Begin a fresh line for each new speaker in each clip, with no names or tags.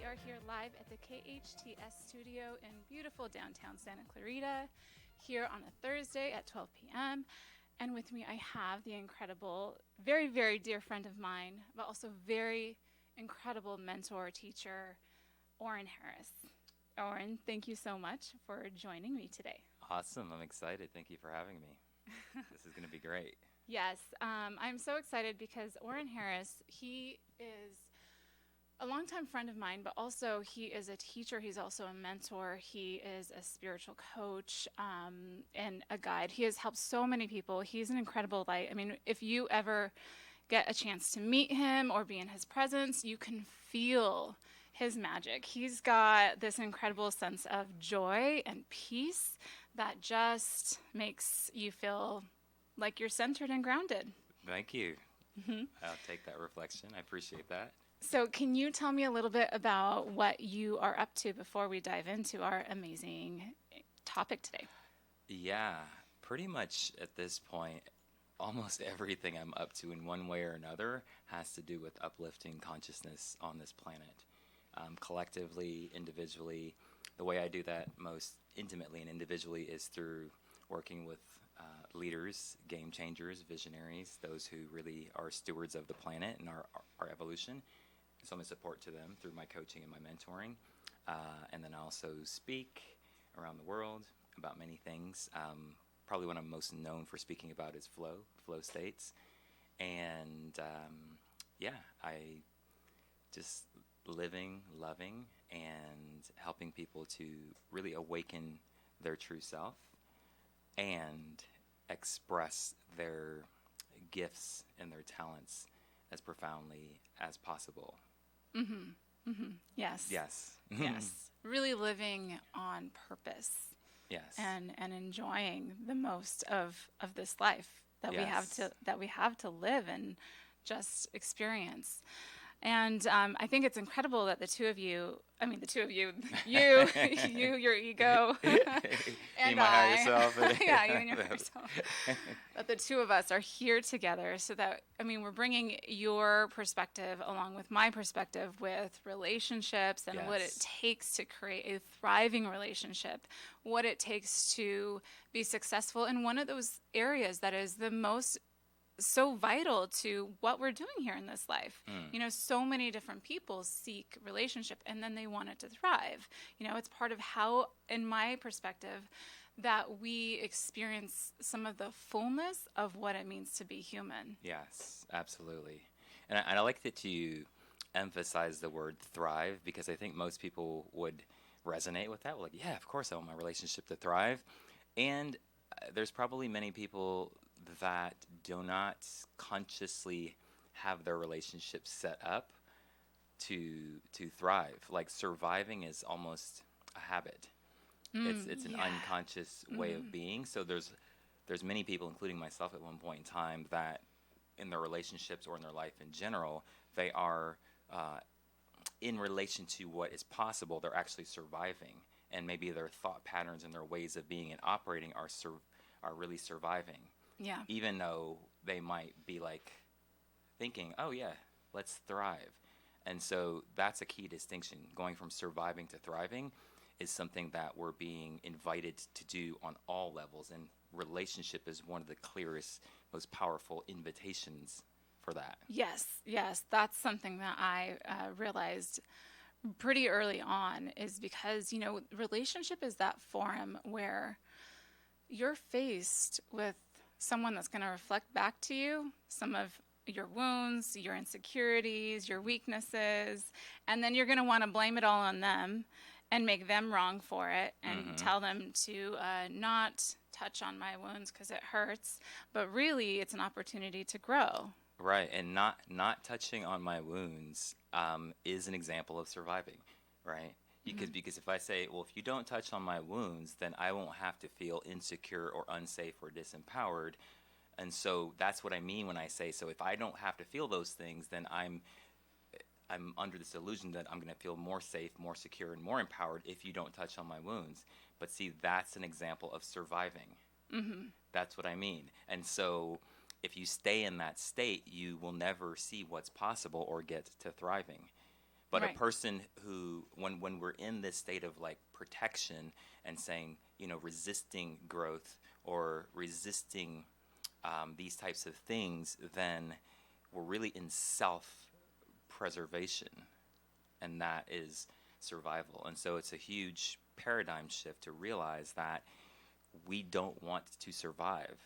are here live at the KHTS studio in beautiful downtown Santa Clarita, here on a Thursday at 12 p.m. And with me, I have the incredible, very, very dear friend of mine, but also very incredible mentor, teacher, Orrin Harris. Orrin, thank you so much for joining me today.
Awesome. I'm excited. Thank you for having me. This is going to be great.
Yes, I'm so excited because Orrin Harris, he is a longtime friend of mine, but also he is a teacher. He's also a mentor. He is a spiritual coach and a guide. He has helped so many people. He's an incredible light. I mean, if you ever get a chance to meet him or be in his presence, you can feel his magic. He's got this incredible sense of joy and peace that just makes you feel like you're centered and grounded.
Thank you. I'll take that reflection. I appreciate that.
So, can you tell me a little bit about what you are up to before we dive into our amazing topic today?
Yeah, pretty much at this point, almost everything I'm up to in one way or another has to do with uplifting consciousness on this planet. Collectively, individually, the way I do that most intimately and individually is through working with leaders, game changers, visionaries, those who really are stewards of the planet and our evolution. So I'm a support to them through my coaching and my mentoring. And then I also speak around the world about many things. Probably what I'm most known for speaking about is flow states. And I just living, loving, and helping people to really awaken their true self and express their gifts and their talents as profoundly as possible.
Yes.
Yes.
Yes. Really living on purpose.
Yes.
And enjoying the most of this life that
Yes.
we have to live and just experience. And I think it's incredible that the two of you, your ego, and
You might hire yourself.
yeah, you and yourself, that the two of us are here together so that, we're bringing your perspective along with my perspective with relationships and what it
Yes.
takes to create a thriving relationship, what it takes to be successful in one of those areas that is the most so vital to what we're doing here in this life. So many different people seek relationship and then they want it to thrive. It's part of how, in my perspective, that we experience some of the fullness of what it means to be human.
Yes, absolutely. And I like that you emphasize the word thrive because I think most people would resonate with that. Like, yeah, of course I want my relationship to thrive. And there's probably many people that do not consciously have their relationships set up to thrive. Like surviving is almost a habit. It's an
Yeah.
unconscious way of being. So there's many people, including myself at one point in time, that in their relationships or in their life in general, they are in relation to what is possible, they're actually surviving. And maybe their thought patterns and their ways of being and operating are really surviving.
Yeah.
Even though they might be like thinking, oh yeah, let's thrive. And so that's a key distinction. Going from surviving to thriving is something that we're being invited to do on all levels. And relationship is one of the clearest, most powerful invitations for that.
Yes. That's something that I realized pretty early on is because, relationship is that forum where you're faced with someone that's going to reflect back to you some of your wounds, your insecurities, your weaknesses, and then you're going to want to blame it all on them and make them wrong for it and tell them to not touch on my wounds because it hurts. But really, it's an opportunity to grow.
Right, and not touching on my wounds is an example of surviving, right? Because if I say, well, if you don't touch on my wounds, then I won't have to feel insecure or unsafe or disempowered. And so that's what I mean when I say, so if I don't have to feel those things, then I'm under this illusion that I'm going to feel more safe, more secure, and more empowered if you don't touch on my wounds. But see, that's an example of surviving. That's what I mean. And so if you stay in that state, you will never see what's possible or get to thriving. But a
Right.
person who, when we're in this state of like protection and saying, resisting growth or resisting these types of things, then we're really in self-preservation, and that is survival. And so it's a huge paradigm shift to realize that we don't want to survive.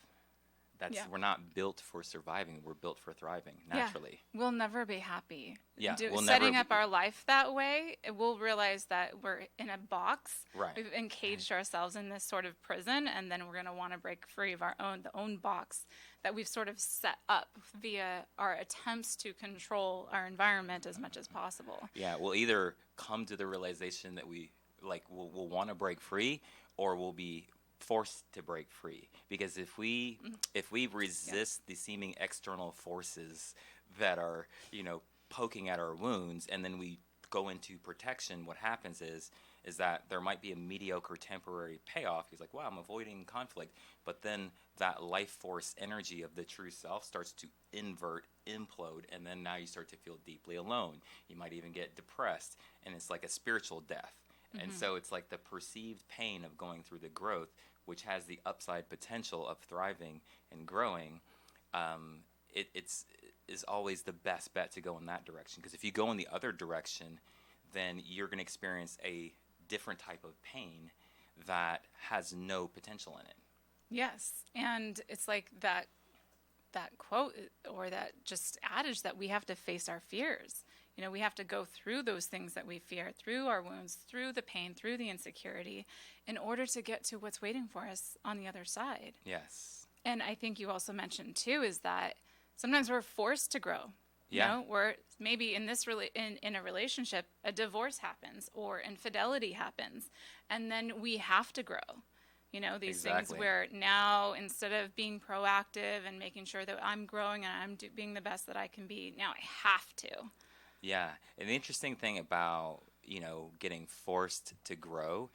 Yeah.
We're not built for surviving. We're built for thriving naturally.
Yeah. We'll never be happy.
Yeah, we'll
Setting
never
up our life that way, we'll realize that we're in a box.
Right.
We've encaged ourselves in this sort of prison, and then we're going to want to break free of the own box that we've sort of set up via our attempts to control our environment as much as possible.
Yeah, we'll either come to the realization that we'll want to break free, or we'll be forced to break free. Because if we resist the seeming external forces that are poking at our wounds, and then we go into protection, what happens is that there might be a mediocre temporary payoff. He's like, wow, I'm avoiding conflict. But then that life force energy of the true self starts to invert, implode, and then now you start to feel deeply alone. You might even get depressed, and it's like a spiritual death. And so it's like the perceived pain of going through the growth, which has the upside potential of thriving and growing. Is always the best bet to go in that direction. Because if you go in the other direction, then you're going to experience a different type of pain that has no potential in it.
Yes, and it's like that quote or that just adage that we have to face our fears. We have to go through those things that we fear, through our wounds, through the pain, through the insecurity, in order to get to what's waiting for us on the other side.
Yes.
And I think you also mentioned too is that sometimes we're forced to grow.
Yeah.
We're maybe in this in a relationship, a divorce happens or infidelity happens, and then we have to grow. These
Exactly.
things where now, instead of being proactive and making sure that I'm growing and I'm being the best that I can be, now I have to.
Yeah. And the interesting thing about, getting forced to grow,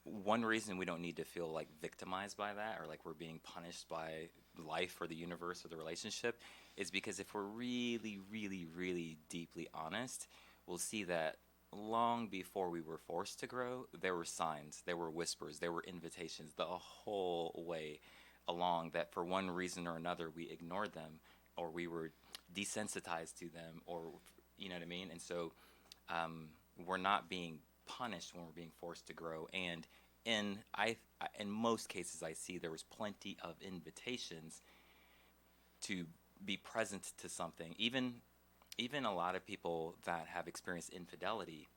one reason we don't need to feel like victimized by that, or like we're being punished by life or the universe or the relationship, is because if we're really, really, really deeply honest, we'll see that long before we were forced to grow, there were signs, there were whispers, there were invitations the whole way along that for one reason or another we ignored them, or we were desensitized to them, or you know what I mean? And so we're not being punished when we're being forced to grow. And in most cases I see there was plenty of invitations to be present to something. Even a lot of people that have experienced infidelity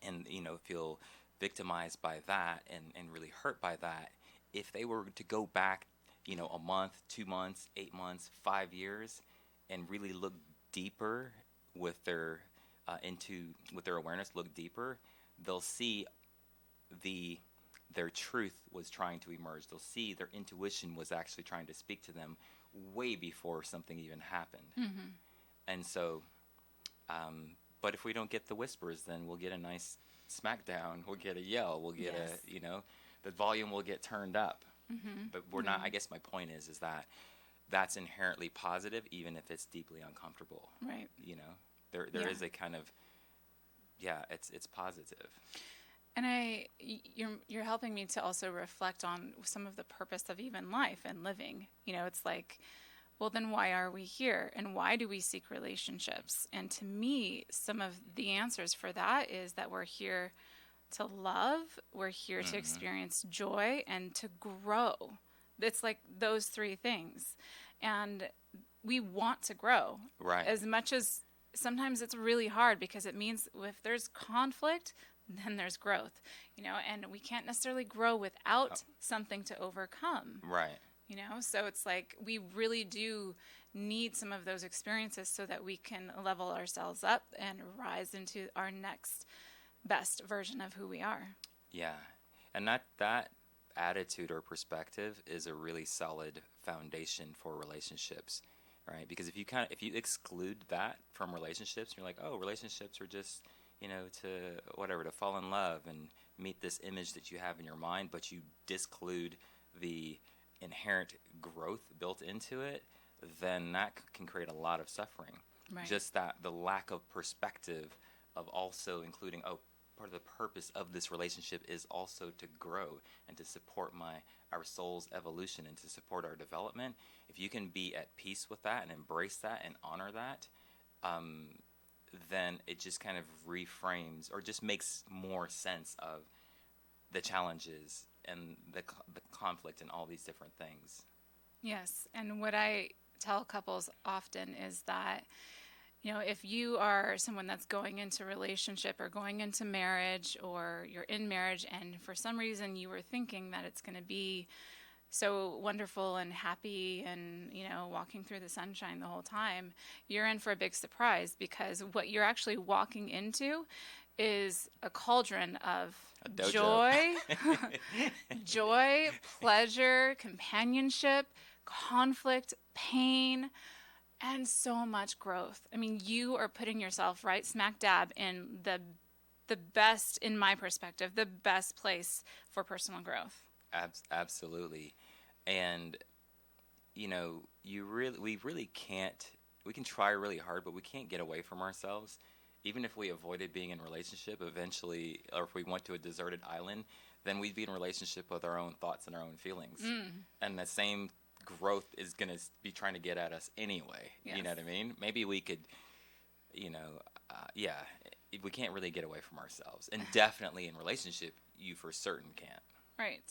and feel victimized by that and really hurt by that, if they were to go back a month, 2 months, 8 months, 5 years, and really look deeper with their with their awareness, look deeper, they'll see their truth was trying to emerge. They'll see their intuition was actually trying to speak to them way before something even happened.
Mm-hmm.
And so, but if we don't get the whispers, then we'll get a nice smackdown. We'll get a yell. We'll get the volume will get turned up.
Mm-hmm.
But we're not. I guess my point is that that's inherently positive, even if it's deeply uncomfortable.
Right.
There is a kind of, it's positive.
And you're helping me to also reflect on some of the purpose of even life and living. It's like, well, then why are we here? And why do we seek relationships? And to me, some of the answers for that is that we're here to love, we're here to experience joy, and to grow. It's like those three things. And we want to grow.
Right.
As much as sometimes it's really hard, because it means if there's conflict, then there's growth, and we can't necessarily grow without something to overcome.
Right.
So it's like we really do need some of those experiences so that we can level ourselves up and rise into our next best version of who we are.
Yeah. And that attitude or perspective is a really solid foundation for relationships, right? Because if you exclude that from relationships, you're like, oh, relationships are just, to fall in love and meet this image that you have in your mind, but you disclude the inherent growth built into it, then that can create a lot of suffering.
Right.
Just that the lack of perspective of also including, oh, part of the purpose of this relationship is also to grow and to support our soul's evolution and to support our development. If you can be at peace with that and embrace that and honor that, then it just kind of reframes or just makes more sense of the challenges and the conflict and all these different things.
Yes, and what I tell couples often is that, if you are someone that's going into a relationship or going into marriage, or you're in marriage and for some reason you were thinking that it's going to be so wonderful and happy and, walking through the sunshine the whole time, you're in for a big surprise, because what you're actually walking into is a cauldron of joy, joy, pleasure, companionship, conflict, pain, and so much growth. I mean, you are putting yourself right smack dab in the best, in my perspective, the best place for personal growth.
Absolutely. And, we really can't, we can try really hard, but we can't get away from ourselves. Even if we avoided being in a relationship eventually, or if we went to a deserted island, then we'd be in a relationship with our own thoughts and our own feelings. And the same growth is going to be trying to get at us anyway.
Yes.
You know what I mean? Maybe we could, we can't really get away from ourselves. And definitely in relationship, you for certain can't.
Right.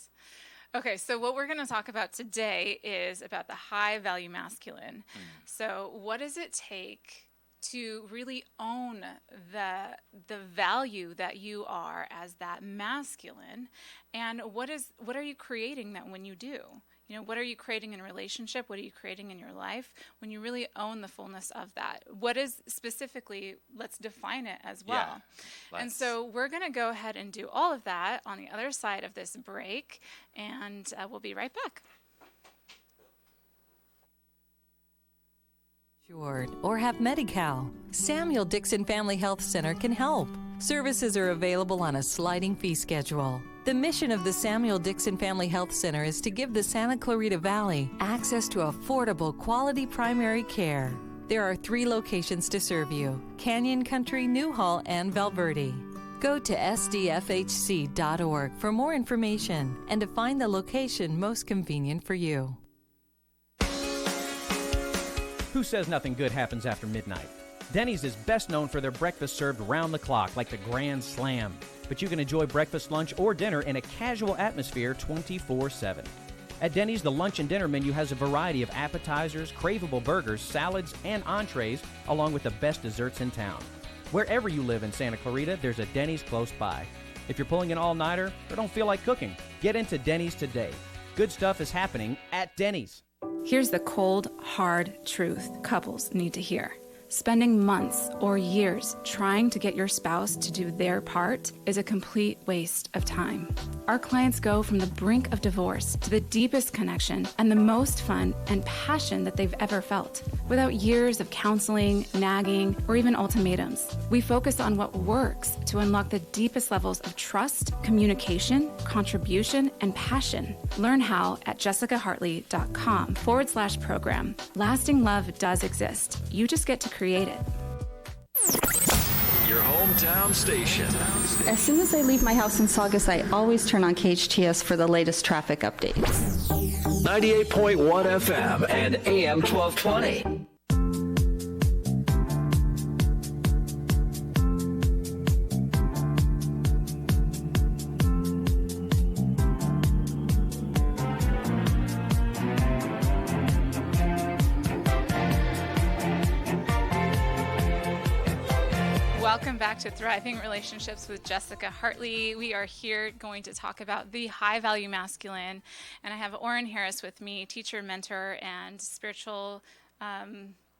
Okay, so what we're going to talk about today is about the high value masculine. So what does it take to really own the value that you are as that masculine, and what are you creating that when you do? What are you creating in a relationship? What are you creating in your life when you really own the fullness of that? What is specifically, let's define it as well. Yeah, and so we're going to go ahead and do all of that on the other side of this break, and we'll be right back.
Or have Medi-Cal, Samuel Dickson Family Health Center can help. Services are available on a sliding fee schedule. The mission of the Samuel Dickson Family Health Center is to give the Santa Clarita Valley access to affordable, quality primary care. There are 3 locations to serve you: Canyon Country, Newhall, and Valverde. Go to sdfhc.org for more information and to find the location most convenient for you.
Who says nothing good happens after midnight? Denny's is best known for their breakfast served round the clock, like the Grand Slam. But you can enjoy breakfast, lunch, or dinner in a casual atmosphere 24/7. At Denny's, the lunch and dinner menu has a variety of appetizers, craveable burgers, salads, and entrees, along with the best desserts in town. Wherever you live in Santa Clarita, there's a Denny's close by. If you're pulling an all-nighter or don't feel like cooking, get into Denny's today. Good stuff is happening at Denny's.
Here's the cold, hard truth couples need to hear. Spending months or years trying to get your spouse to do their part is a complete waste of time. Our clients go from the brink of divorce to the deepest connection and the most fun and passion that they've ever felt, without years of counseling, nagging, or even ultimatums. We focus on what works to unlock the deepest levels of trust, communication, contribution, and passion. Learn how at jessicahartley.com/program. Lasting love does exist. You just get to create it.
Your hometown station.
As soon as I leave my house in Saugus, I always turn on KHTS for the latest traffic updates.
98.1 FM and AM 1220.
Welcome back to Thriving Relationships with Jessica Hartley. We are here going to talk about the high value masculine, and I have Orrin Harris with me, teacher, mentor, and spiritual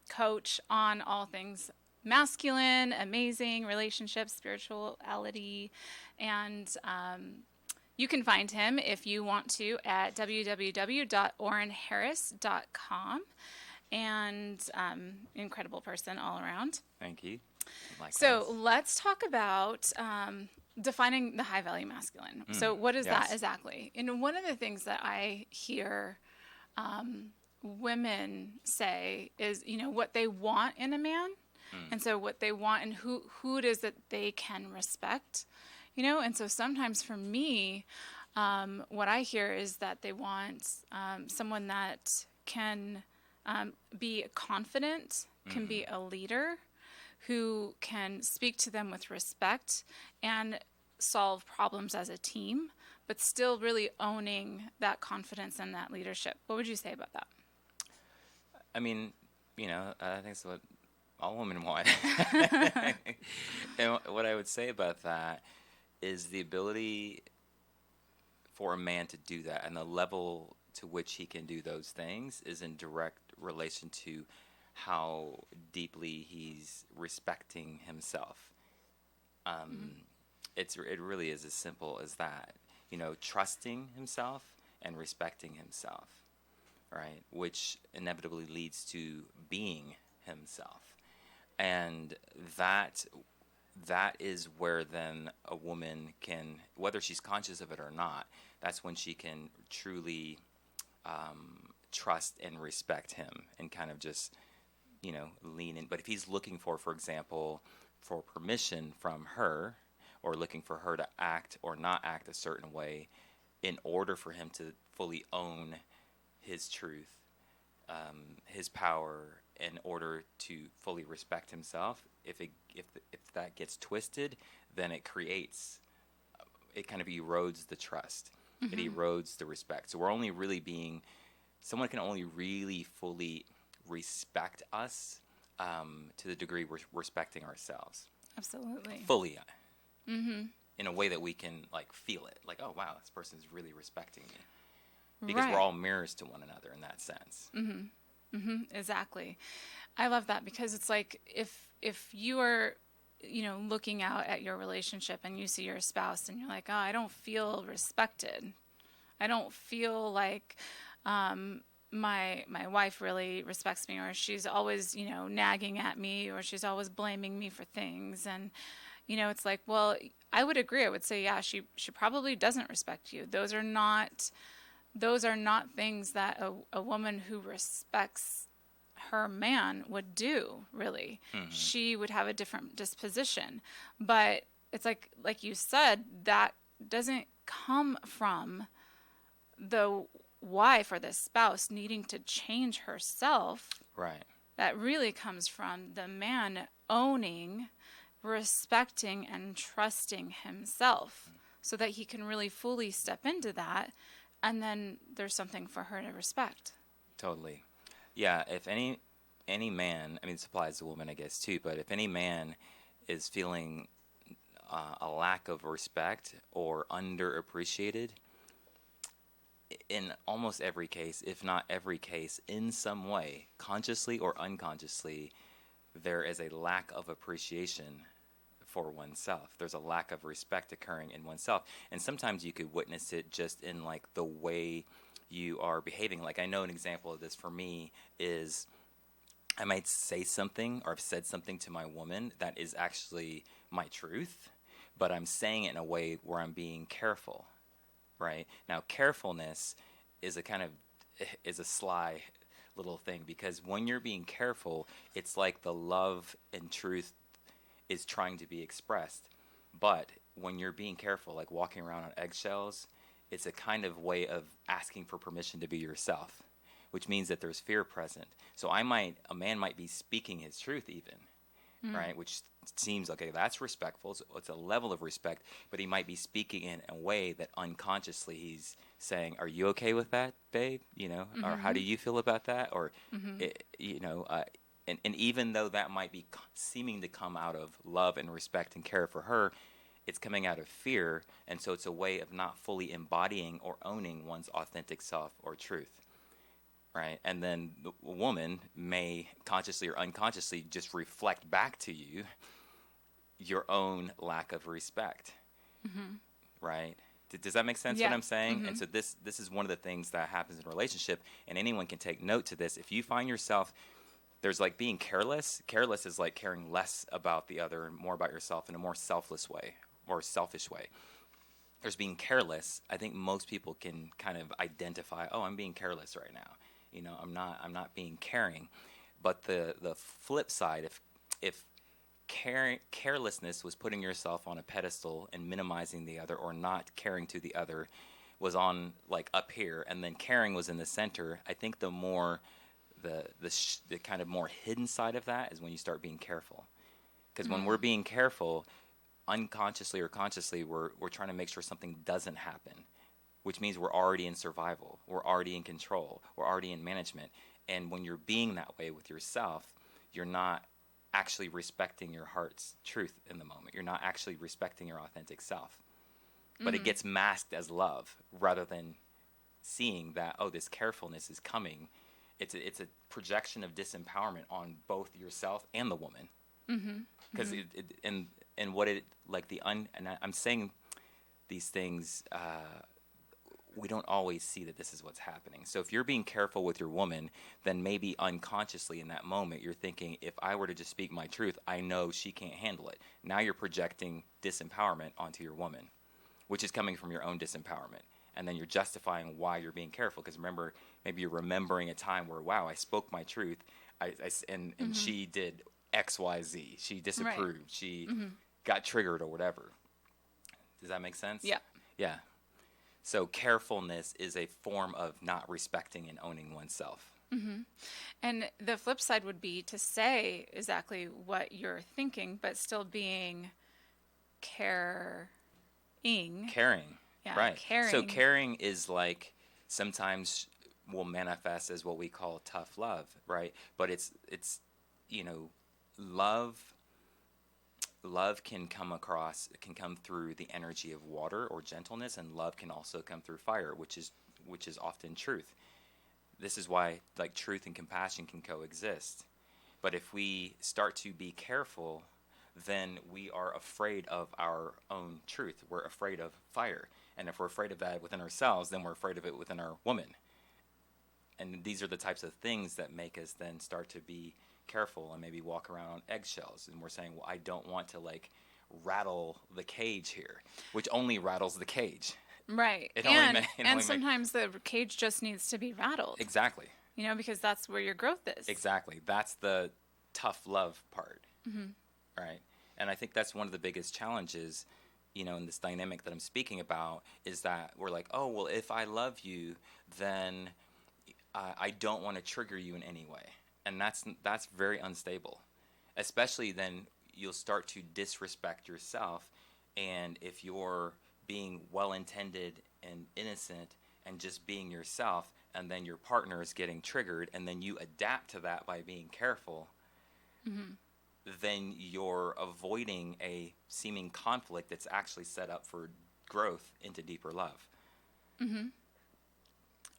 coach on all things masculine, amazing relationships, spirituality, and you can find him if you want to at www.orrinharris.com, and incredible person all around.
Thank you. Likewise.
So let's talk about defining the high value masculine. So what is that exactly? And one of the things that I hear women say is, what they want in a man, And so what they want and who it is that they can respect, and so sometimes for me, what I hear is that they want someone that can be confident, can be a leader, who can speak to them with respect and solve problems as a team, but still really owning that confidence and that leadership. What would you say about that?
I mean, I think it's what all women want. And what I would say about that is the ability for a man to do that, and the level to which he can do those things is in direct relation to how deeply he's respecting himself. It really is as simple as that, trusting himself and respecting himself, right? Which inevitably leads to being himself. And that is where then a woman can, whether she's conscious of it or not, that's when she can truly trust and respect him and kind of just, lean in. But if he's looking for example, for permission from her, or looking for her to act or not act a certain way in order for him to fully own his truth, his power, in order to fully respect himself, if that gets twisted, then it kind of erodes the trust. It erodes the respect. So we're only really someone can only really fully respect us to the degree we're respecting ourselves.
Absolutely.
Fully. In a way that we can feel it. Like, oh wow, this person is really respecting me. Because we're all mirrors to one another in that sense.
Exactly. I love that, because it's like if you are, looking out at your relationship and you see your spouse and you're like, oh, I don't feel respected. I don't feel like my wife really respects me, or she's always, nagging at me, or she's always blaming me for things. And, it's like, well, I would agree. I would say, yeah, she probably doesn't respect you. Those are not things that a woman who respects her man would do, really. She would have a different disposition. But it's like you said, that doesn't come from the wife or the spouse needing to change herself.
Right.
That really comes from the man owning, respecting, and trusting himself, so that he can really fully step into that, and then there's something for her to respect.
Totally. Yeah, if any man, I mean, this applies to women, I guess, too, but if any man is feeling a lack of respect or underappreciated, in almost every case, if not every case, in some way, consciously or unconsciously, there is a lack of appreciation for oneself. There's a lack of respect occurring in oneself. And sometimes you could witness it just in the way you are behaving. I know an example of this for me is I might say something, or I've said something to my woman that is actually my truth, but I'm saying it in a way where I'm being careful, right? Now, carefulness is a sly little thing, because when you're being careful, it's like the love and truth is trying to be expressed. But when you're being careful, like walking around on eggshells, it's a kind of way of asking for permission to be yourself, which means that there's fear present. So a man might be speaking his truth even, right? Which seems, okay, that's respectful. So it's a level of respect, but he might be speaking in a way that unconsciously he's saying, are you okay with that, babe? Or how do you feel about that? Or, and even though that might be seeming to come out of love and respect and care for her, it's coming out of fear. And so it's a way of not fully embodying or owning one's authentic self or truth. Right? And then the woman may consciously or unconsciously just reflect back to you your own lack of respect. Right? Does that make sense, what I'm saying? And so this is one of the things that happens in a relationship, and anyone can take note to this. If you find yourself, there's being careless. Careless is like caring less about the other and more about yourself in a more selfless way or selfish way. There's being careless. I think most people can kind of identify, oh, I'm being careless right now. I'm not being caring. But the flip side, if carelessness was putting yourself on a pedestal and minimizing the other, or not caring to the other was on like up here, and then caring was in the center, I think the more the kind of more hidden side of that is when you start being careful. Because when we're being careful, unconsciously or consciously, we're trying to make sure something doesn't happen, which means we're already in survival, we're already in control, we're already in management. And when you're being that way with yourself, you're not actually respecting your heart's truth in the moment. You're not actually respecting your authentic self. But it gets masked as love rather than seeing that, oh, this carefulness is coming. It's a projection of disempowerment on both yourself and the woman. Because I'm saying these things, we don't always see that this is what's happening. So if you're being careful with your woman, then maybe unconsciously in that moment you're thinking, if I were to just speak my truth, I know she can't handle it. Now you're projecting disempowerment onto your woman, which is coming from your own disempowerment. And then you're justifying why you're being careful. Because remember, maybe you're remembering a time where, wow, I spoke my truth, and she did X, Y, Z. She disapproved. Right. She got triggered or whatever. Does that make sense?
Yeah.
Yeah. So carefulness is a form of not respecting and owning oneself.
And the flip side would be to say exactly what you're thinking, but still being caring. Yeah,
right.
caring.
So caring is like sometimes will manifest as what we call tough love, right? But it's love can come through the energy of water or gentleness, and love can also come through fire, which is often truth. This is why like truth and compassion can coexist. But if we start to be careful, then we are afraid of our own truth. We're afraid of fire. And if we're afraid of that within ourselves, then we're afraid of it within our woman. And these are the types of things that make us then start to be careful and maybe walk around on eggshells. And we're saying, well, I don't want to like rattle the cage here, which only rattles the cage.
Right. And sometimes the cage just needs to be rattled.
Exactly.
Because that's where your growth is.
Exactly. That's the tough love part. Right. And I think that's one of the biggest challenges, in this dynamic that I'm speaking about, is that we're like, oh, well, if I love you, then I don't want to trigger you in any way. And that's very unstable. Especially then you'll start to disrespect yourself. And if you're being well-intended and innocent and just being yourself, and then your partner is getting triggered, and then you adapt to that by being careful, then you're avoiding a seeming conflict that's actually set up for growth into deeper love.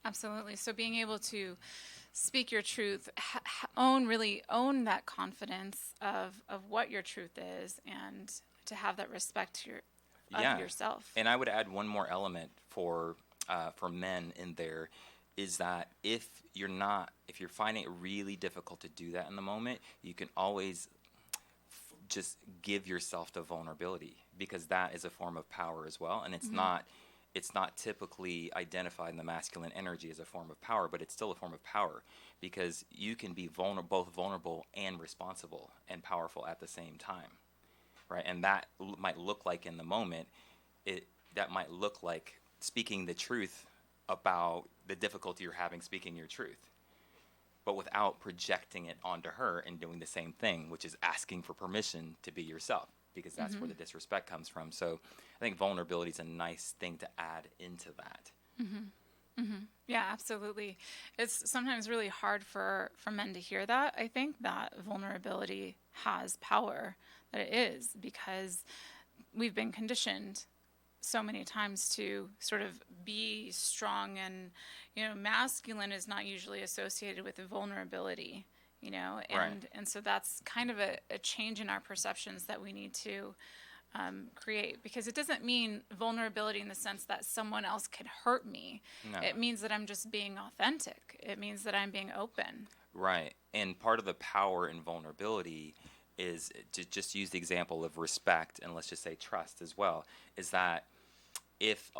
Absolutely. So being able to speak your truth, own that confidence of what your truth is, and to have that respect of yourself.
And I would add one more element for men in there, is that if you're finding it really difficult to do that in the moment, you can always just give yourself to vulnerability, because that is a form of power as well. And it's not typically identified in the masculine energy as a form of power, but it's still a form of power, because you can be both vulnerable and responsible and powerful at the same time, right? And that might look like in the moment, that might look like speaking the truth about the difficulty you're having speaking your truth, but without projecting it onto her and doing the same thing, which is asking for permission to be yourself, because that's where the disrespect comes from. So I think vulnerability is a nice thing to add into that.
Yeah, absolutely. It's sometimes really hard for men to hear that. I think that vulnerability has power, that it is, because we've been conditioned so many times to sort of be strong, and masculine is not usually associated with vulnerability, and so that's kind of a change in our perceptions that we need to create, because it doesn't mean vulnerability in the sense that someone else could hurt me.
No.
It means that I'm just being authentic. It means that I'm being open.
Right. And part of the power in vulnerability is, to just use the example of respect, and let's just say trust as well, is that if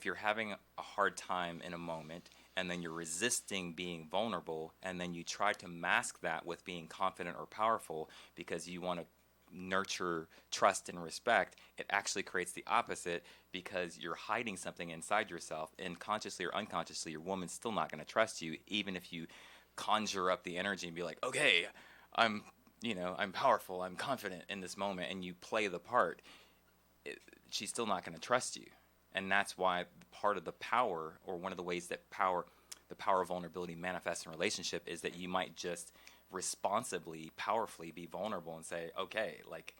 you're having a hard time in a moment and then you're resisting being vulnerable, and then you try to mask that with being confident or powerful because you want to nurture trust and respect, it actually creates the opposite because you're hiding something inside yourself, and consciously or unconsciously, your woman's still not going to trust you, even if you conjure up the energy and be like, okay, I'm powerful, I'm confident in this moment, and you play the part. She's still not going to trust you. And that's why part of the power, or one of the ways that the power of vulnerability manifests in a relationship, is that you might just responsibly, powerfully be vulnerable and say, okay, like,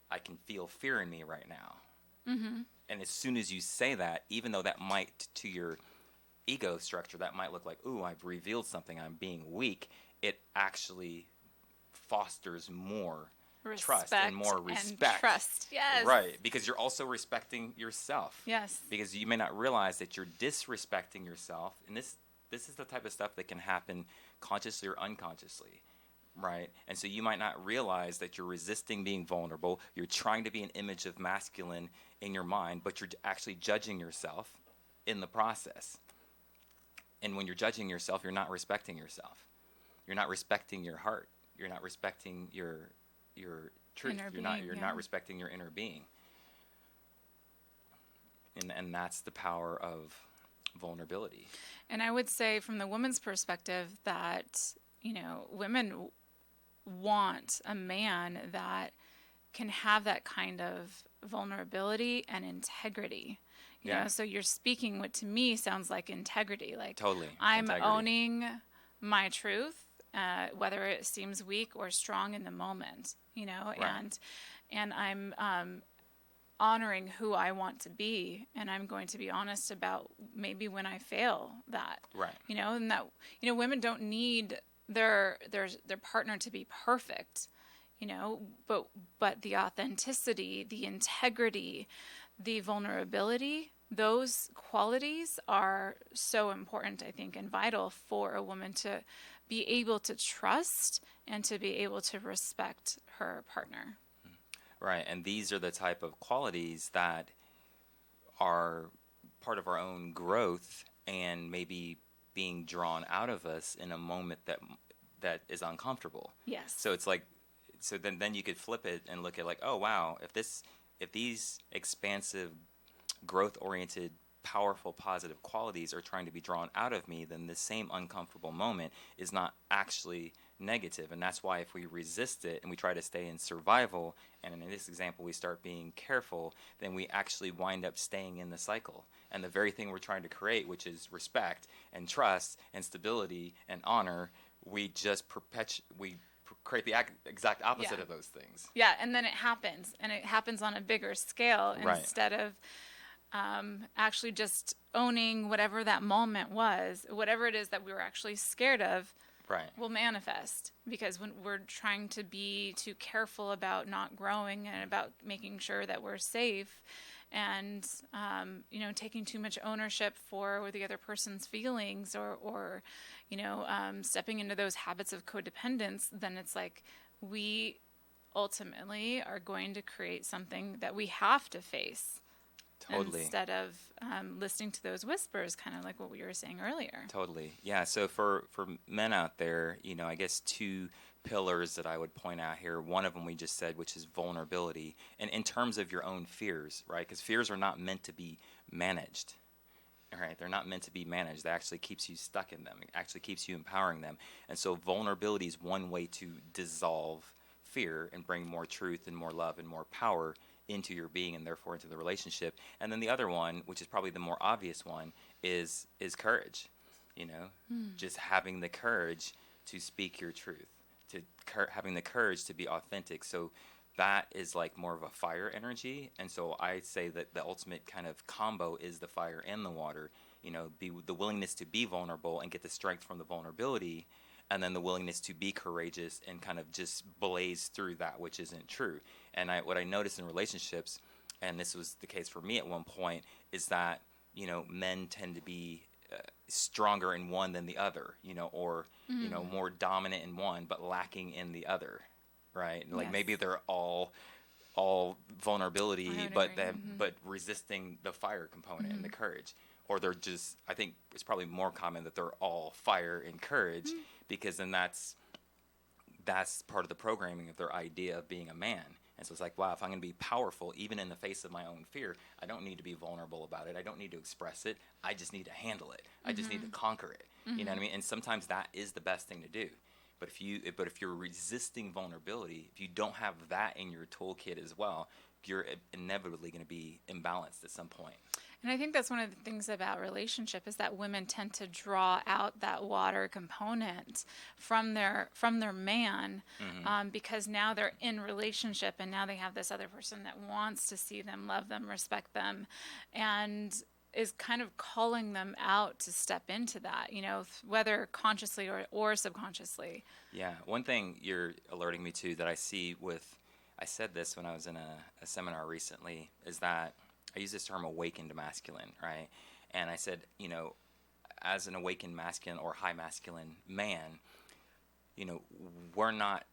I can feel fear in me right now.
Mm-hmm.
And as soon as you say that, even though that might, to your ego structure, that might look like, ooh, I've revealed something, I'm being weak, it actually fosters more trust and more respect.
And trust, yes.
Right, because you're also respecting yourself.
Yes.
Because you may not realize that you're disrespecting yourself, and this is the type of stuff that can happen consciously or unconsciously, right? And so you might not realize that you're resisting being vulnerable, you're trying to be an image of masculine in your mind, but you're actually judging yourself in the process. And when you're judging yourself, you're not respecting yourself. You're not respecting your heart. You're not respecting your truth. You're not respecting your inner being. And that's the power of vulnerability.
And I would say from the woman's perspective that, women want a man that can have that kind of vulnerability and integrity. You know, so you're speaking what to me sounds like integrity. Like,
totally.
I'm
integrity.
owning my truth, whether it seems weak or strong in the moment,
Right.
and I'm honoring who I want to be, and I'm going to be honest about maybe when I fail that.
Right.
And that, women don't need their partner to be perfect, but the authenticity, the integrity, the vulnerability, those qualities are so important, I think, and vital for a woman to be able to trust and to be able to respect her partner.
Right, and these are the type of qualities that are part of our own growth and maybe being drawn out of us in a moment that is uncomfortable.
Yes.
So it's like, so then you could flip it and look at like, oh wow, if these expansive, growth-oriented, powerful, positive qualities are trying to be drawn out of me, then the same uncomfortable moment is not actually negative. And that's why if we resist it and we try to stay in survival, and in this example we start being careful, then we actually wind up staying in the cycle. And the very thing we're trying to create, which is respect and trust and stability and honor, we just create the exact opposite of those things.
Yeah, and then it happens on a bigger scale
Right.
instead of actually just owning whatever that moment was, whatever it is that we were actually scared of.
Right.
Will manifest, because when we're trying to be too careful about not growing and about making sure that we're safe, and taking too much ownership for the other person's feelings, or stepping into those habits of codependence, then it's like we ultimately are going to create something that we have to face.
Totally.
Instead of listening to those whispers, kind of like what we were saying earlier.
Totally. Yeah. So for men out there, I guess two pillars that I would point out here. One of them we just said, which is vulnerability. And in terms of your own fears, right? Because fears are not meant to be managed. All right. They're not meant to be managed. That actually keeps you stuck in them. It actually keeps you empowering them. And so vulnerability is one way to dissolve fear and bring more truth and more love and more power into your being, and therefore into the relationship. And then the other one, which is probably the more obvious one, is courage. Just having the courage to speak your truth, having the courage to be authentic. So that is like more of a fire energy. And so I say that the ultimate kind of combo is the fire and the water. The willingness to be vulnerable and get the strength from the vulnerability, and then the willingness to be courageous and kind of just blaze through that which isn't true. And what I noticed in relationships, and this was the case for me at one point, is that, men tend to be stronger in one than the other, or, more dominant in one but lacking in the other, right? Like maybe they're all vulnerability, but resisting the fire component and the courage. or they're just, I think it's probably more common that they're all fire and courage, because then that's part of the programming of their idea of being a man. And so it's like, wow, if I'm going to be powerful, even in the face of my own fear, I don't need to be vulnerable about it. I don't need to express it. I just need to handle it. I just need to conquer it. You know what I mean? And sometimes that is the best thing to do. But if you're resisting vulnerability, if you don't have that in your toolkit as well, you're inevitably going to be imbalanced at some point.
And I think that's one of the things about relationship is that women tend to draw out that water component from their man, because now they're in relationship and now they have this other person that wants to see them, love them, respect them, and is kind of calling them out to step into that, whether consciously or subconsciously.
Yeah. One thing you're alerting me to that I see I said this when I was in a seminar recently, is that I use this term awakened masculine, right? And I said, as an awakened masculine or high masculine man, we're not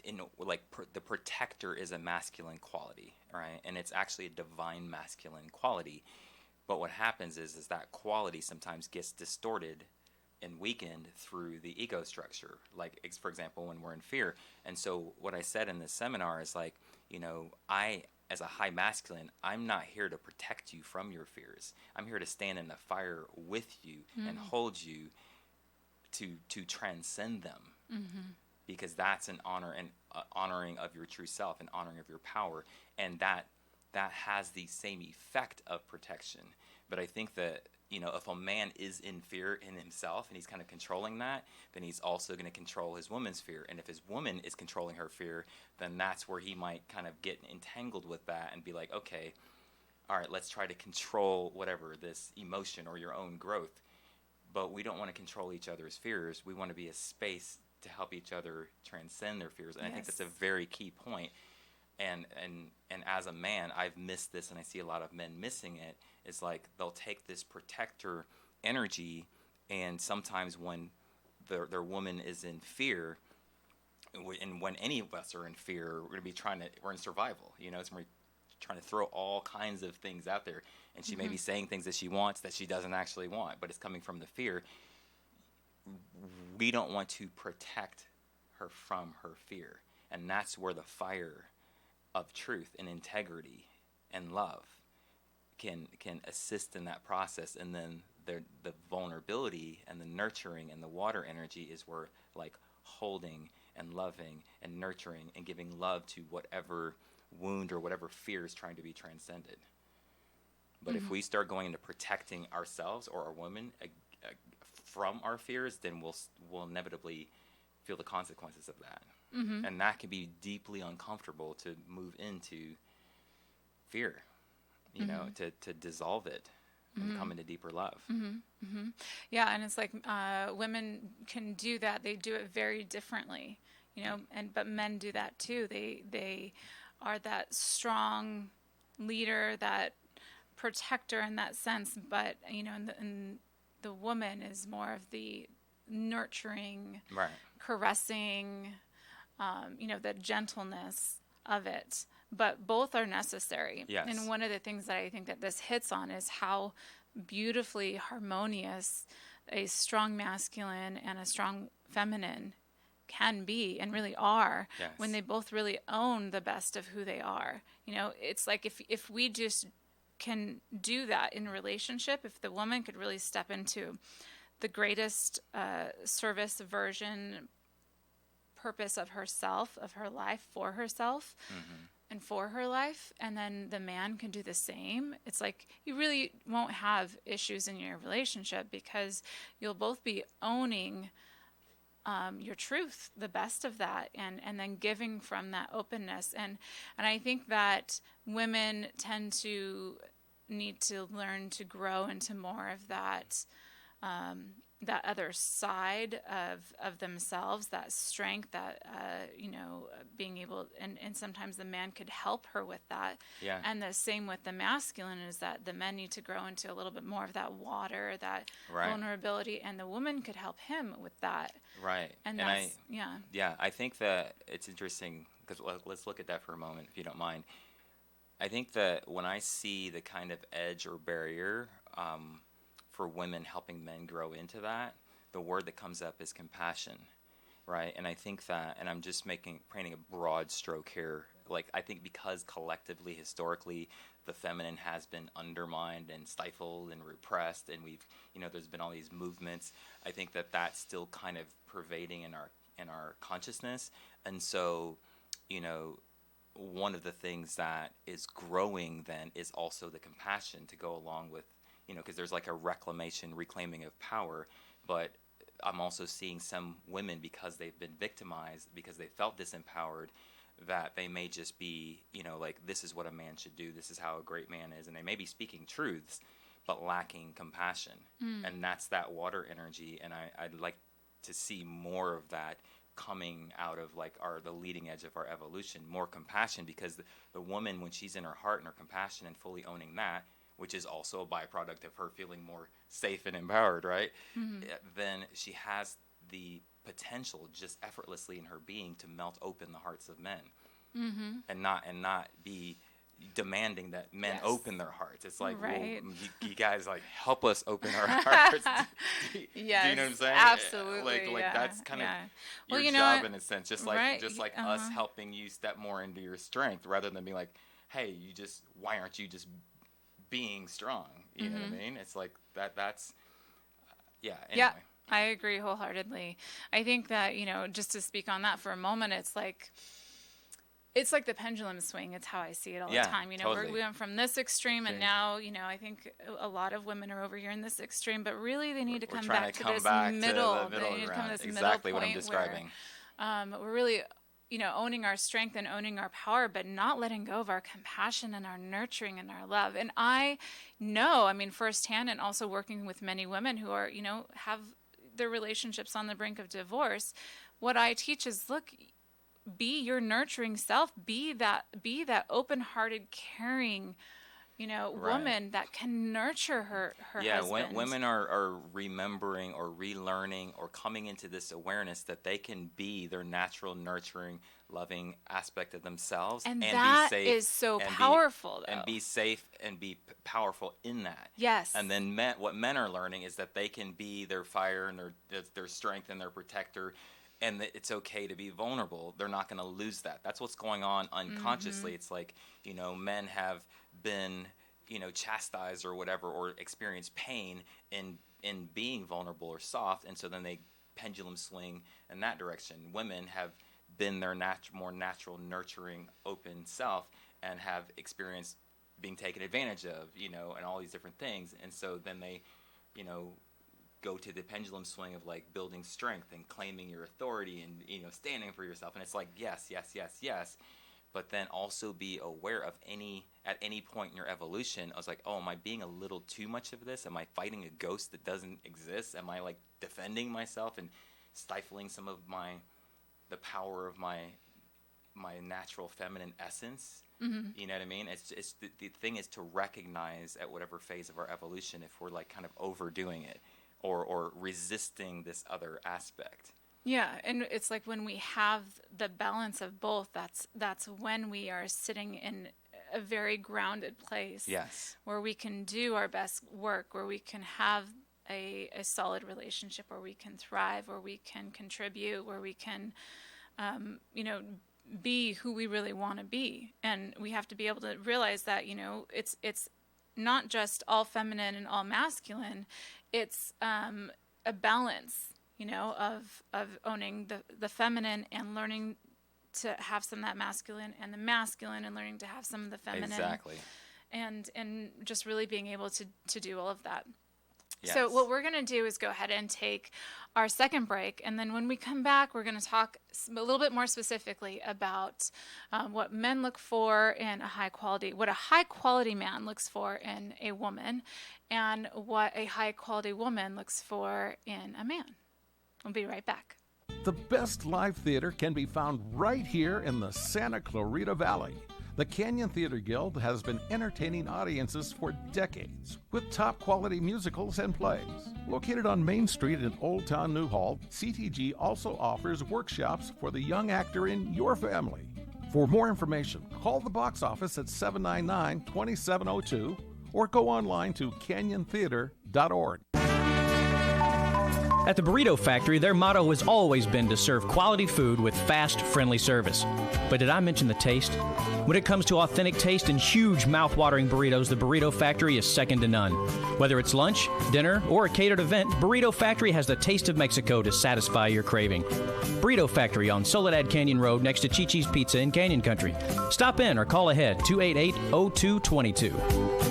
the protector is a masculine quality, right? And it's actually a divine masculine quality. But what happens is that quality sometimes gets distorted and weakened through the ego structure. Like, for example, when we're in fear. And so what I said in this seminar is like, as a high masculine, I'm not here to protect you from your fears. I'm here to stand in the fire with you and hold you to transcend them, because that's an honor and honoring of your true self and honoring of your power, and that has the same effect of protection. But I think that if a man is in fear in himself and he's kind of controlling that, then he's also going to control his woman's fear. And if his woman is controlling her fear, then that's where he might kind of get entangled with that and be like, okay, all right, let's try to control whatever, this emotion or your own growth. But we don't want to control each other's fears. We want to be a space to help each other transcend their fears. And I think that's a very key point. And as a man, I've missed this, and I see a lot of men missing it. It's like they'll take this protector energy, and sometimes when their woman is in fear, and when any of us are in fear, we're in survival. So we're trying to throw all kinds of things out there, and she may be saying things that she wants that she doesn't actually want, but it's coming from the fear. We don't want to protect her from her fear, and that's where the fire of truth and integrity and love can assist in that process. And then the vulnerability and the nurturing and the water energy is where, like, holding and loving and nurturing and giving love to whatever wound or whatever fear is trying to be transcended. But if we start going into protecting ourselves or our women from our fears, then we'll inevitably feel the consequences of that. And that can be deeply uncomfortable to move into fear, to dissolve it and come into deeper love.
Yeah, and it's like women can do that. They do it very differently, but men do that too. They are that strong leader, that protector in that sense, but and the woman is more of the nurturing, caressing, the gentleness of it. But both are necessary.
Yes.
And one of the things that I think that this hits on is how beautifully harmonious a strong masculine and a strong feminine can be and really are, when they both really own the best of who they are. It's like if we just can do that in a relationship, if the woman could really step into the greatest service version, purpose of herself, of her life, for herself and for her life, and then the man can do the same, it's like you really won't have issues in your relationship, because you'll both be owning your truth, the best of that, and then giving from that openness. And I think that women tend to need to learn to grow into more of that that other side of themselves, that strength, that being able, and sometimes the man could help her with that.
Yeah.
And the same with the masculine, is that the men need to grow into a little bit more of that water, that vulnerability, and the woman could help him with that.
Right.
And that's,
I think that it's interesting, because let's look at that for a moment, if you don't mind. I think that when I see the kind of edge or barrier for women helping men grow into that, the word that comes up is compassion, right? And I think that, and I'm just painting a broad stroke here, like I think because collectively, historically, the feminine has been undermined and stifled and repressed, and there's been all these movements. I think that that's still kind of pervading in our consciousness, and so, one of the things that is growing then is also the compassion to go along with, because there's like a reclaiming of power, but I'm also seeing some women, because they've been victimized, because they felt disempowered, that they may just be, like, this is what a man should do, this is how a great man is, and they may be speaking truths, but lacking compassion. And that's that water energy, and I'd like to see more of that coming out of like the leading edge of our evolution, more compassion, because the woman, when she's in her heart and her compassion and fully owning that, which is also a byproduct of her feeling more safe and empowered, right? Then she has the potential just effortlessly in her being to melt open the hearts of men, and not be demanding that men open their hearts. It's like,
right.
well, you guys like help us open our hearts.
Yes,
do you know what I'm saying?
absolutely.
Like that's kind of
Well,
your job in a sense, just like
right.
us helping you step more into your strength, rather than being like, hey, why aren't you just being strong? You know what I mean? It's like that's anyway.
Yeah, I agree wholeheartedly. I think that, just to speak on that for a moment, it's like the pendulum swing. It's how I see it all the time.
Totally.
We went from this extreme, and now, I think a lot of women are over here in this extreme, but really they need to come back to this middle.
They need to come
to this
exactly
middle
what I'm
point
describing.
where we're really, owning our strength and owning our power, but not letting go of our compassion and our nurturing and our love. And I know, firsthand, and also working with many women who are, have their relationships on the brink of divorce, what I teach is, look, be your nurturing self, be that open-hearted, caring, woman that can nurture her husband.
Women are remembering or relearning or coming into this awareness that they can be their natural, nurturing, loving aspect of themselves,
and
be
that
safe,
is so powerful, though.
And be safe and be powerful in that.
Yes.
And then what men are learning is that they can be their fire and their strength and their protector, and that it's okay to be vulnerable. They're not going to lose that. That's what's going on unconsciously. It's like, men have been, chastised or whatever, or experienced pain in being vulnerable or soft, and so then they pendulum swing in that direction. Women have been their more natural, nurturing, open self, and have experienced being taken advantage of, and all these different things, and so then they, go to the pendulum swing of like building strength and claiming your authority and standing for yourself, and it's like yes, but then also be aware of at any point in your evolution, I was like, oh, am I being a little too much of this? Am I fighting a ghost that doesn't exist? Am I like defending myself and stifling some of the power of my natural feminine essence? You know what I mean? It's the thing is to recognize at whatever phase of our evolution if we're like kind of overdoing it or resisting this other aspect.
Yeah, and it's like when we have the balance of both, that's when we are sitting in a very grounded place.
Yes.
Where we can do our best work, where we can have a solid relationship, where we can thrive, where we can contribute, where we can, be who we really want to be. And we have to be able to realize that, it's not just all feminine and all masculine. It's a balance, of owning the feminine and learning to have some of that masculine, and the masculine and learning to have some of the feminine.
Exactly.
And just really being able to do all of that.
Yes.
So what we're going to do is go ahead and take our second break, and then when we come back, we're going to talk a little bit more specifically about what men look for in what a high quality man looks for in a woman, and what a high quality woman looks for in a man. We'll be right back.
The best live theater can be found right here in the Santa Clarita Valley. The Canyon Theater Guild has been entertaining audiences for decades with top quality musicals and plays. Located on Main Street in Old Town Newhall, CTG also offers workshops for the young actor in your family. For more information, call the box office at 799-2702 or go online to canyontheater.org.
At the Burrito Factory, their motto has always been to serve quality food with fast, friendly service. But did I mention the taste? When it comes to authentic taste and huge mouth-watering burritos, the Burrito Factory is second to none. Whether it's lunch, dinner, or a catered event, Burrito Factory has the taste of Mexico to satisfy your craving. Burrito Factory on Soledad Canyon Road next to Chi-Chi's Pizza in Canyon Country. Stop in or call ahead 288-0222.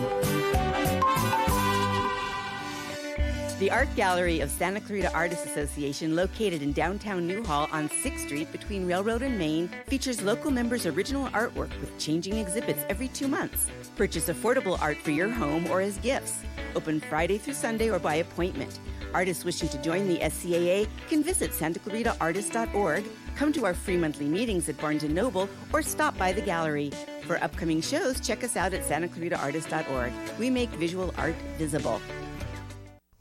The Art Gallery of Santa Clarita Artists Association, located in downtown Newhall on 6th Street between Railroad and Main, features local members' original artwork with changing exhibits every 2 months. Purchase affordable art for your home or as gifts. Open Friday through Sunday or by appointment. Artists wishing to join the SCAA can visit santaclaritaartist.org, come to our free monthly meetings at Barnes & Noble, or stop by the gallery. For upcoming shows, check us out at santaclaritaartist.org. We make visual art visible.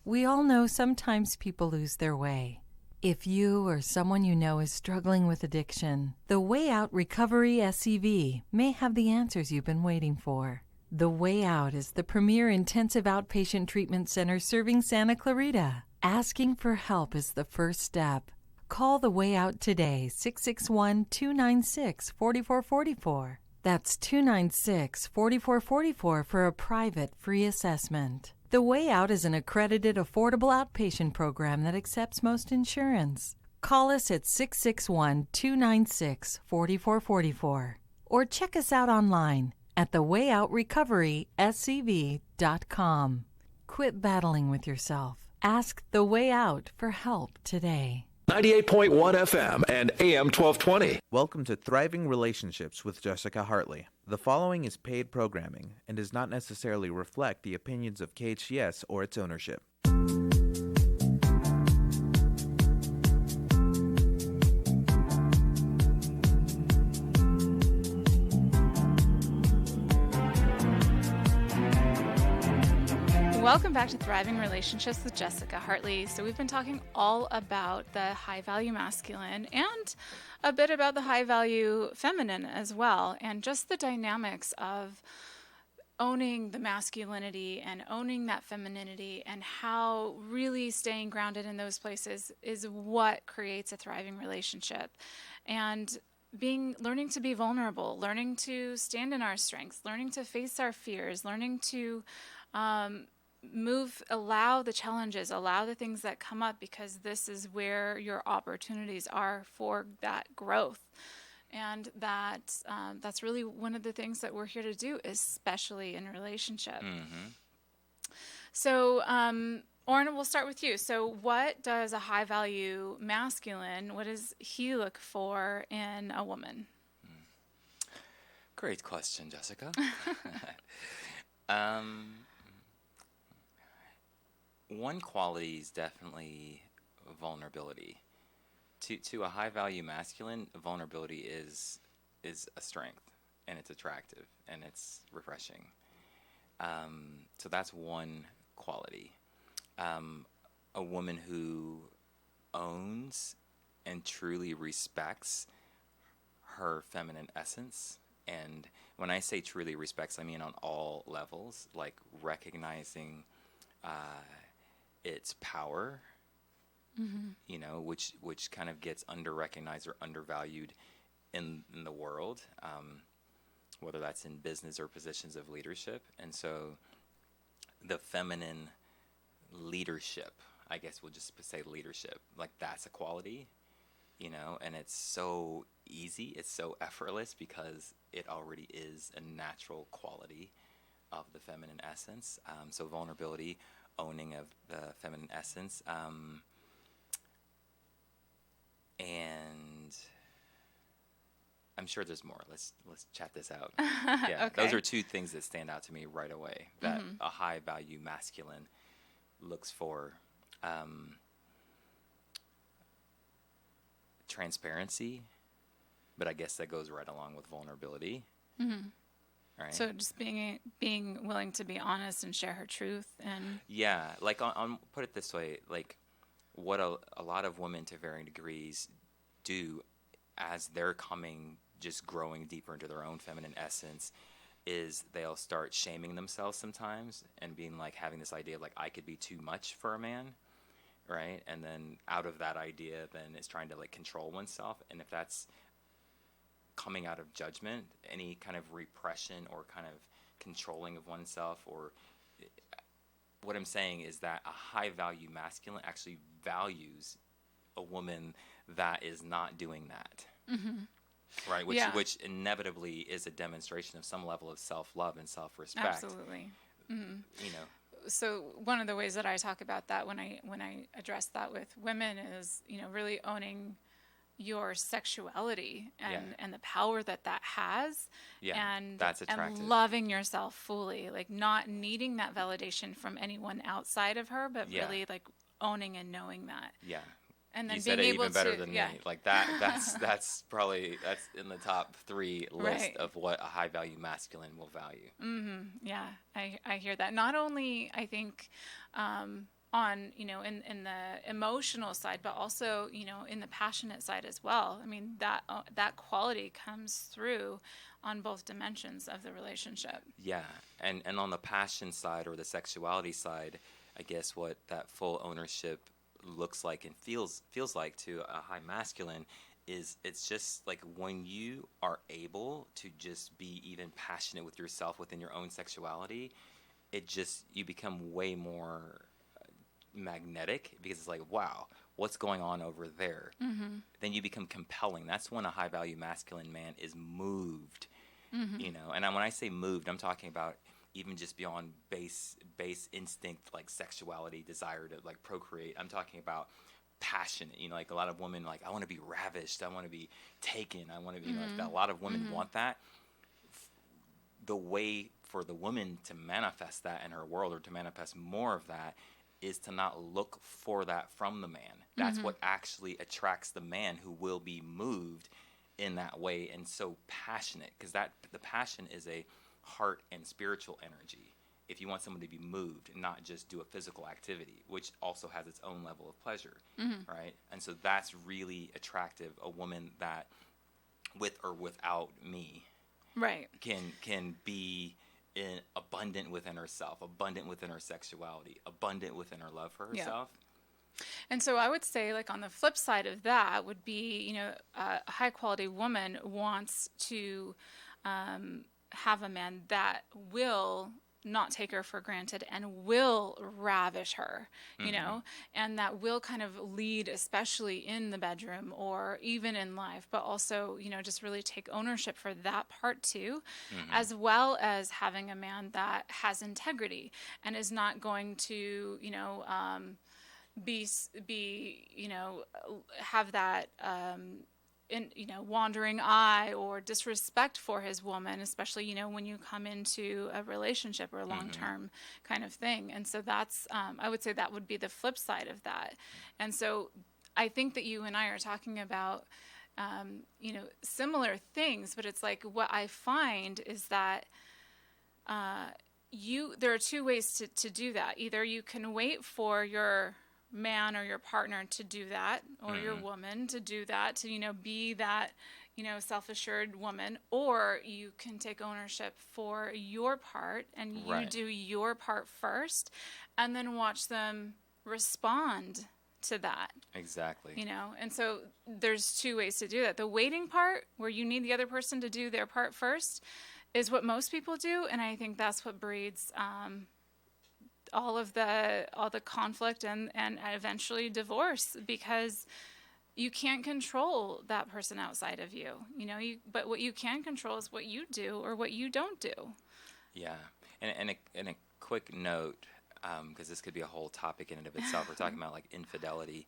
We all know sometimes people lose their way. If you or someone you know is struggling with addiction, the Way Out Recovery SCV may have the answers you've been waiting for. The Way Out is the premier intensive outpatient treatment center serving Santa Clarita. Asking for help is the first step. Call The Way Out today, 661-296-4444. That's 296-4444 for a private free assessment. The Way Out is an accredited, affordable outpatient program that accepts most insurance. Call us at 661-296-4444 or check us out online at thewayoutrrecoveryscv.com. Quit battling with yourself. Ask The Way Out for help today.
98.1 FM and AM 1220.
Welcome to Thriving Relationships with Jessica Hartley. The following is paid programming and does not necessarily reflect the opinions of KHTS or its ownership.
Welcome back to Thriving Relationships with Jessica Hartley. So we've been talking all about the high-value masculine and a bit about the high-value feminine as well, and just the dynamics of owning the masculinity and owning that femininity, and how really staying grounded in those places is what creates a thriving relationship. And learning to be vulnerable, learning to stand in our strengths, learning to face our fears, learning to allow the challenges, allow the things that come up, because this is where your opportunities are for that growth. And that's really one of the things that we're here to do, especially in a relationship. Mm-hmm. So, Orrin, we'll start with you. So what does a high-value masculine, what does he look for in a woman?
Great question, Jessica. One quality is definitely vulnerability. To a high-value masculine, vulnerability is a strength, and it's attractive, and it's refreshing. So that's one quality. A woman who owns and truly respects her feminine essence. And when I say truly respects, I mean on all levels, like recognizing its power, you know, which kind of gets under-recognized or undervalued in the world, whether that's in business or positions of leadership. And so the feminine leadership, I guess we'll just say leadership, like that's a quality, you know, and it's so easy, it's so effortless because it already is a natural quality of the feminine essence. So vulnerability, owning of the feminine essence, and I'm sure there's more. Let's chat this out. Yeah, okay. Those are two things that stand out to me right away. That a high value masculine looks for transparency, but I guess that goes right along with vulnerability. Mm-hmm. Right.
So just being willing to be honest and share her truth, and
like on put it this way, like what a lot of women to varying degrees do as they're coming just growing deeper into their own feminine essence, is they'll start shaming themselves sometimes and being like, having this idea of like, I could be too much for a man, right? And then out of that idea, then it's trying to like control oneself. And if that's coming out of judgment, any kind of repression or kind of controlling of oneself, or what I'm saying is that a high value masculine actually values a woman that is not doing that. Right, which inevitably is a demonstration of some level of self-love and self-respect.
Absolutely.
You know.
So one of the ways that I talk about that when I address that with women is, really owning your sexuality and the power that has.
Yeah,
and
that's attractive.
And loving yourself fully, like not needing that validation from anyone outside of her, but really like owning and knowing that.
Yeah.
And then
you
being
said it
able
even better
to,
than me. Like that's probably in the top 3 list of what a high value masculine will value.
Yeah, I hear that. Not only I think on in the emotional side, but also in the passionate side as well. I mean that quality comes through on both dimensions of the relationship.
Yeah, and on the passion side or the sexuality side, I guess what that full ownership looks like and feels like to a high masculine is, it's just like when you are able to just be even passionate with yourself within your own sexuality, you become way more magnetic, because it's like, wow, what's going on over there? Then you become compelling. That's when a high value masculine man is moved. And when I say moved, I'm talking about even just beyond base instinct, like sexuality, desire to like procreate. I'm talking about passionate, like a lot of women, like, I want to be ravished, I want to be taken, I want to be like that. A lot of women want that. The way for the woman to manifest that in her world, or to manifest more of that, is to not look for that from the man. That's what actually attracts the man, who will be moved in that way and so passionate, because the passion is a heart and spiritual energy. If you want someone to be moved and not just do a physical activity, which also has its own level of pleasure, right? And so that's really attractive. A woman that, with or without me,
right,
can be abundant within herself, abundant within her sexuality, abundant within her love for herself.
And so I would say, like, on the flip side of that would be, a high quality woman wants to have a man that will not take her for granted and will ravish her, and that will kind of lead, especially in the bedroom or even in life, but also, just really take ownership for that part too, as well as having a man that has integrity and is not going to, have that, wandering eye or disrespect for his woman, especially, when you come into a relationship or a long-term kind of thing. And so that's, I would say that would be the flip side of that. And so I think that you and I are talking about, similar things, but it's like, what I find is that, there are 2 ways to do that. Either you can wait for your man or your partner to do that, or your woman to do that, to be that self-assured woman, or you can take ownership for your part and you do your part first, and then watch them respond to that.
Exactly.
And so there's 2 ways to do that. The waiting part, where you need the other person to do their part first, is what most people do, and I think that's what breeds all the conflict and eventually divorce, because you can't control that person outside of you. But what you can control is what you do or what you don't do.
Yeah, and a quick note, because this could be a whole topic in and of itself. We're talking about like infidelity.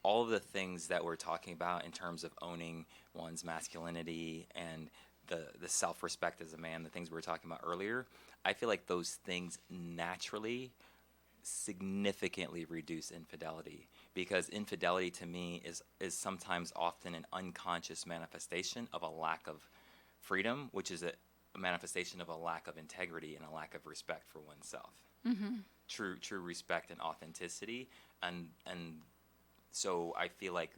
All of the things that we're talking about in terms of owning one's masculinity and the self-respect as a man, the things we were talking about earlier, I feel like those things naturally significantly reduce infidelity, because infidelity to me is sometimes often an unconscious manifestation of a lack of freedom, which is a manifestation of a lack of integrity and a lack of respect for oneself. True respect and authenticity, and so I feel like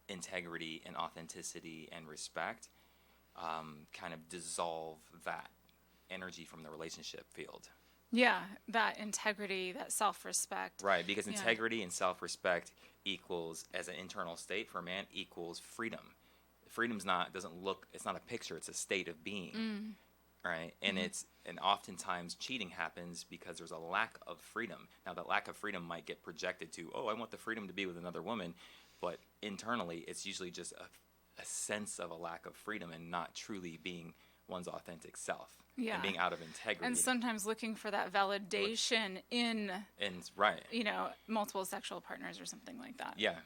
integrity and authenticity and respect kind of dissolve that energy from the relationship field.
Yeah, that integrity, that self-respect.
Right, because
Yeah.
integrity and self-respect equals, as an internal state for a man, equals freedom. Freedom's it's not a picture, it's a state of being. Right, and and oftentimes cheating happens because there's a lack of freedom. Now, that lack of freedom might get projected to, oh, I want the freedom to be with another woman, but internally, it's usually just a sense of a lack of freedom and not truly being one's authentic self.
Yeah.
And being out of integrity.
And sometimes looking for that validation in,
right.
Multiple sexual partners or something like that.
Yeah.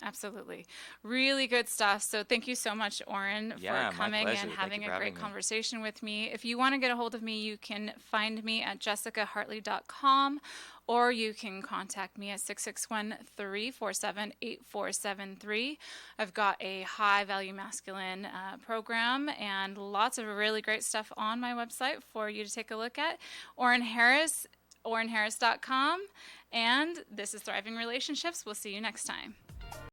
Absolutely. Really good stuff. So thank you so much, Orrin,
Yeah,
for
my
coming
pleasure.
and
Thank
having
you for
a great
having me.
conversation with me. If you want to get a hold of me, you can find me at jessicahartley.com, or you can contact me at 661-347-8473. I've got a high value masculine program and lots of really great stuff on my website for you to take a look at. Orrin Harris, OrrinHarris.com. And this is Thriving Relationships. We'll see you next time.